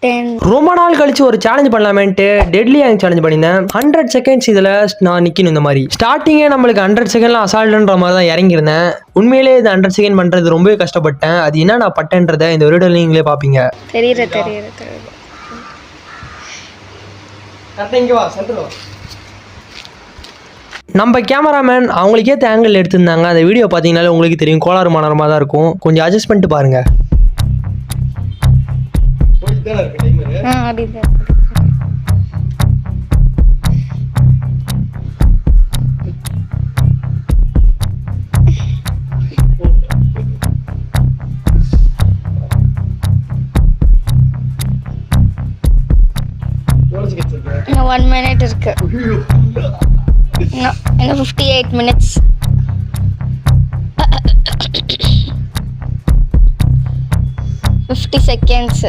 ரொம்ப நாள் கழிச்சு ஒரு சேலஞ்ச் பண்ணலாமேன்ட்டு டெட்லி ஹேங் சேலஞ்ச் பண்ணியிருந்தேன். 100 செகண்ட்ஸ் இதில் நான் நிற்கணும். இந்த மாதிரி ஸ்டார்டிங்கே நம்மளுக்கு 100 செகண்ட்லாம் அசால்ட்டுன்ற மாதிரி தான் இறங்கியிருந்தேன். உண்மையிலே இது 100 செகண்ட் பண்ணுறது ரொம்பவே கஷ்டப்பட்டேன். அது என்ன நான் பட்டேன்றதை இந்த வீடியோ நீங்களே பார்ப்பீங்க. நம்ம கேமராமேன் அவங்களுக்கே ஆங்கிள் எடுத்திருந்தாங்க. அந்த வீடியோ பார்த்தீங்கன்னாலே உங்களுக்கு தெரியும், கோளாறு மானரமாக தான் இருக்கும். கொஞ்சம் அட்ஜஸ்ட் பண்ணிட்டு பாருங்க. இன்னும் 1 minute இருக்கு. இன்னும் 58 minutes. 50 seconds.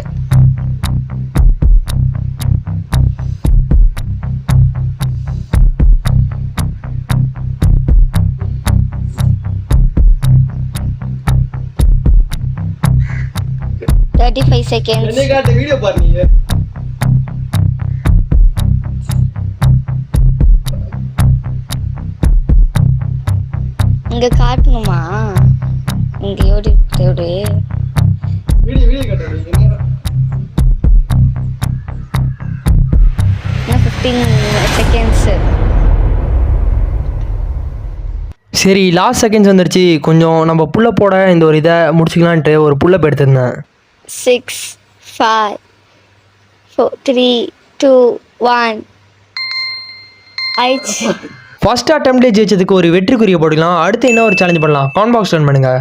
Thirty-five seconds. Video பாருங்க. இங்க காட்டணுமா? இங்க ஓடி வீடியோ காட்டுறீங்க. 15 seconds. சரி, லாஸ்ட் செகண்ட்ஸ் வந்துருச்சு. கொஞ்சம் நம்ம புல்லப்போட இந்த ஒரு இதை முடிச்சுக்கலான்ட்டு ஒரு புல்லப் எடுத்திருந்தேன். 6 5 4 3 2 1. ஃபர்ஸ்ட் அட்டெம்ப்ட்லேயே ஜெயிச்சதுக்கு ஒரு வெற்றிக்குரிய போடலாம். அடுத்து என்ன ஒரு சேலஞ்ச் பண்ணலாம்? கமெண்ட் பாக்ஸ் ரன் பண்ணுங்க.